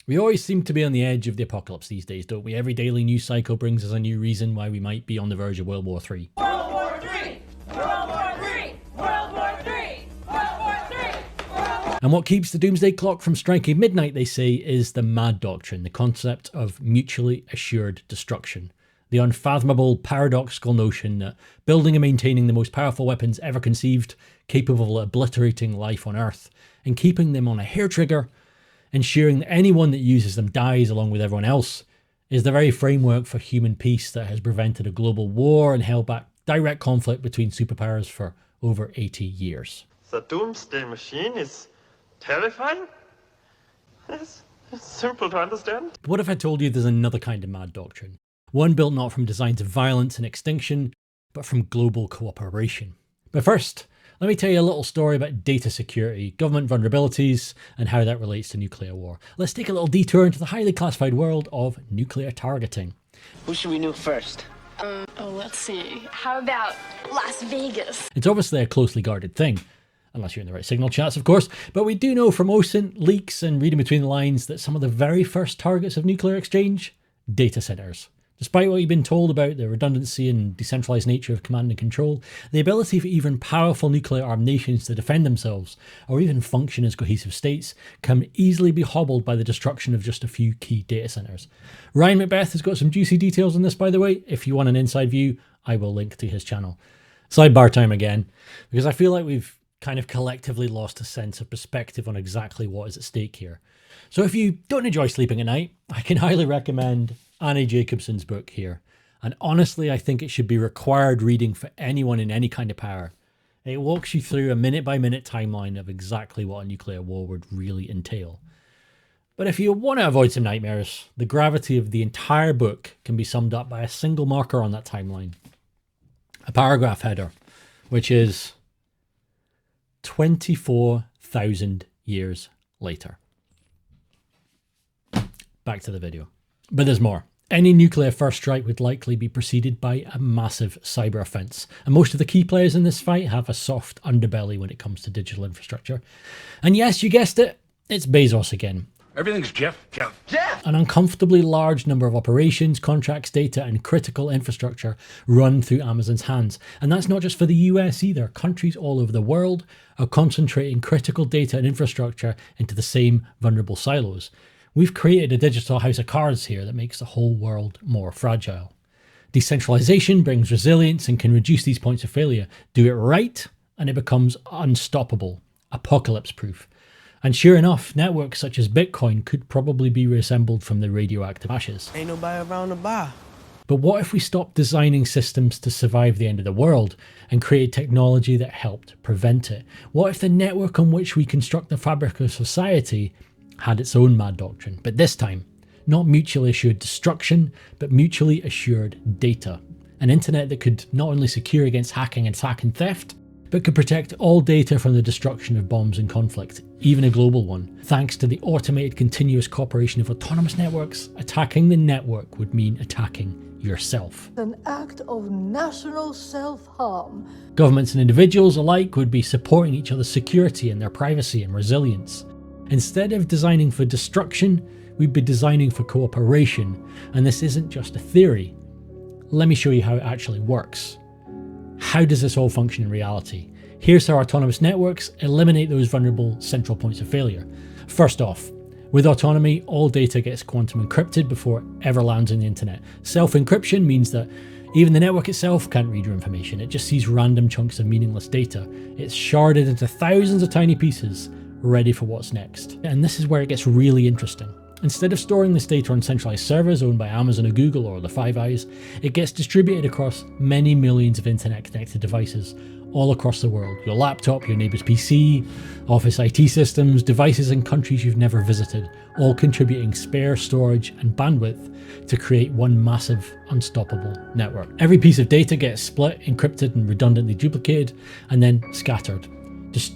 We always seem to be on the edge of the apocalypse these days, don't we? Every daily news cycle brings us a new reason why we might be on the verge of World War III. World War III! World War III! World War III! World War III! And what keeps the doomsday clock from striking midnight, they say, is the M.A.D doctrine, the concept of mutually assured destruction. The unfathomable, paradoxical notion that building and maintaining the most powerful weapons ever conceived, capable of obliterating life on Earth, and keeping them on a hair trigger, ensuring that anyone that uses them dies along with everyone else, is the very framework for human peace that has prevented a global war and held back direct conflict between superpowers for over 80 years. The doomsday machine is terrifying? It's simple to understand. But what if I told you there's another kind of M.A.D doctrine? One built not from designs of violence and extinction, but from global cooperation. But first, let me tell you a little story about data security, government vulnerabilities, and how that relates to nuclear war. Let's take a little detour into the highly classified world of nuclear targeting. Who should we nuke first? Let's see. How about Las Vegas? It's obviously a closely guarded thing, unless you're in the right signal chats, of course, but we do know from OSINT, leaks, and reading between the lines that some of the very first targets of nuclear exchange, data centers. Despite what you've been told about the redundancy and decentralized nature of command and control, the ability for even powerful nuclear-armed nations to defend themselves, or even function as cohesive states, can easily be hobbled by the destruction of just a few key data centers. Ryan Macbeth has got some juicy details on this, by the way. If you want an inside view, I will link to his channel. Sidebar time again, because I feel like we've kind of collectively lost a sense of perspective on exactly what is at stake here. So if you don't enjoy sleeping at night, I can highly recommend Annie Jacobsen's book here. And honestly, I think it should be required reading for anyone in any kind of power. It walks you through a minute-by-minute timeline of exactly what a nuclear war would really entail. But if you want to avoid some nightmares, the gravity of the entire book can be summed up by a single marker on that timeline. A paragraph header, which is 24,000 years later. Back to the video. But there's more. Any nuclear first strike would likely be preceded by a massive cyber offense, and most of the key players in this fight have a soft underbelly when it comes to digital infrastructure. And yes, you guessed it, it's Bezos again. Everything's Jeff. An uncomfortably large number of operations, contracts, data, and critical infrastructure run through Amazon's hands. And that's not just for the US either. Countries all over the world are concentrating critical data and infrastructure into the same vulnerable silos. We've created a digital house of cards here that makes the whole world more fragile. Decentralization brings resilience and can reduce these points of failure. Do it right, and it becomes unstoppable, apocalypse-proof. And sure enough, networks such as Bitcoin could probably be reassembled from the radioactive ashes. Ain't nobody around to buy. But what if we stopped designing systems to survive the end of the world and created technology that helped prevent it? What if the network on which we construct the fabric of society had its own M.A.D doctrine, but this time, not mutually assured destruction, but mutually assured data. An internet that could not only secure against hacking, attack and theft, but could protect all data from the destruction of bombs and conflict, even a global one. Thanks to the automated continuous cooperation of autonomous networks, attacking the network would mean attacking yourself. An act of national self-harm. Governments and individuals alike would be supporting each other's security and their privacy and resilience. Instead of designing for destruction, we'd be designing for cooperation, and this isn't just a theory. Let me show you how it actually works. How does this all function in reality? Here's how autonomous networks eliminate those vulnerable central points of failure. First off, with autonomy, all data gets quantum encrypted before it ever lands on the internet. Self-encryption means that even the network itself can't read your information. It just sees random chunks of meaningless data. It's sharded into thousands of tiny pieces, ready for what's next. And this is where it gets really interesting. Instead of storing this data on centralized servers owned by Amazon or Google or the Five Eyes, it gets distributed across many millions of internet-connected devices all across the world. Your laptop, your neighbor's PC, office IT systems, devices in countries you've never visited, all contributing spare storage and bandwidth to create one massive, unstoppable network. Every piece of data gets split, encrypted, and redundantly duplicated, and then scattered.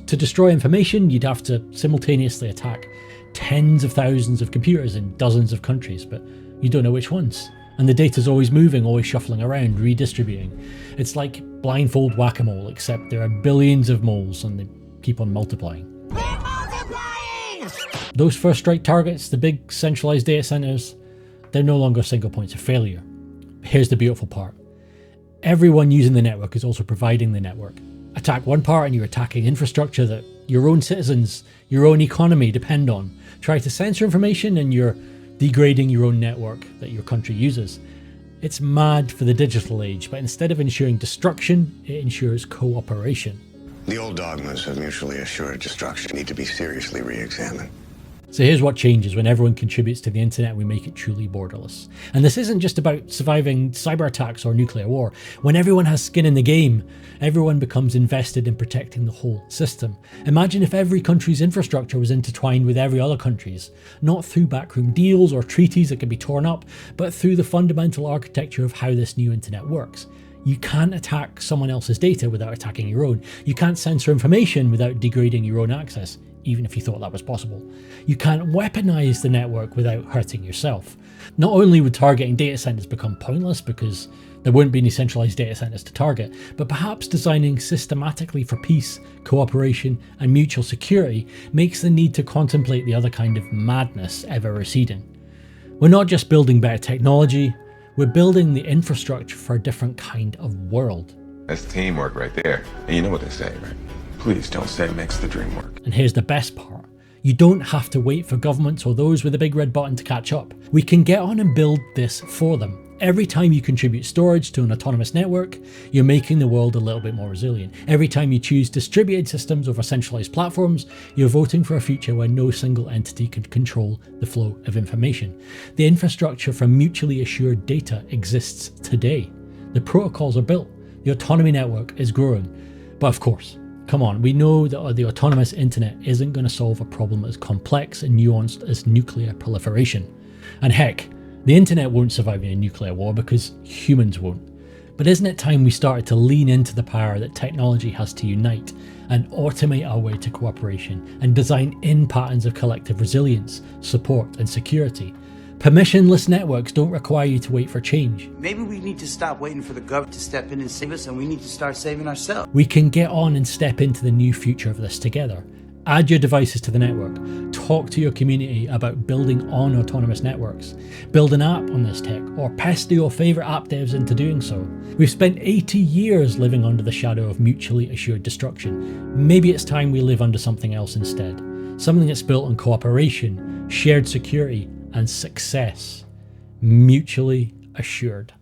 To destroy information, you'd have to simultaneously attack tens of thousands of computers in dozens of countries, but you don't know which ones. And the data's always moving, always shuffling around, redistributing. It's like blindfold whack-a-mole, except there are billions of moles and they keep on multiplying. We're multiplying! Those first strike targets, the big centralized data centers, they're no longer single points of failure. Here's the beautiful part. Everyone using the network is also providing the network. Attack one part and you're attacking infrastructure that your own citizens, your own economy depend on. Try to censor information and you're degrading your own network that your country uses. It's mad for the digital age, but instead of ensuring destruction, it ensures cooperation. The old dogmas of mutually assured destruction need to be seriously re-examined. So here's what changes when everyone contributes to the internet. We make it truly borderless. And this isn't just about surviving cyber attacks or nuclear war. When everyone has skin in the game, everyone becomes invested in protecting the whole system. Imagine if every country's infrastructure was intertwined with every other country's, not through backroom deals or treaties that can be torn up, but through the fundamental architecture of how this new internet works. You can't attack someone else's data without attacking your own. You can't censor information without degrading your own access, even if you thought that was possible. You can't weaponize the network without hurting yourself. Not only would targeting data centers become pointless because there wouldn't be any centralized data centers to target, but perhaps designing systematically for peace, cooperation, and mutual security makes the need to contemplate the other kind of madness ever receding. We're not just building better technology, we're building the infrastructure for a different kind of world. That's teamwork right there. And you know what they say, right? Please don't say it makes the dream work. And here's the best part. You don't have to wait for governments or those with a big red button to catch up. We can get on and build this for them. Every time you contribute storage to an autonomous network, you're making the world a little bit more resilient. Every time you choose distributed systems over centralized platforms, you're voting for a future where no single entity can control the flow of information. The infrastructure for mutually assured data exists today. The protocols are built. The autonomy network is growing. But of course, come on, we know that the autonomous internet isn't going to solve a problem as complex and nuanced as nuclear proliferation. And heck, the internet won't survive in a nuclear war because humans won't. But isn't it time we started to lean into the power that technology has to unite and automate our way to cooperation and design in patterns of collective resilience, support and security? Permissionless networks don't require you to wait for change. Maybe we need to stop waiting for the government to step in and save us, and we need to start saving ourselves. We can get on and step into the new future of this together. Add your devices to the network. Talk to your community about building on autonomous networks. Build an app on this tech, or pester your favourite app devs into doing so. We've spent 80 years living under the shadow of mutually assured destruction. Maybe it's time we live under something else instead. Something that's built on cooperation, shared security, and success. Mutually assured.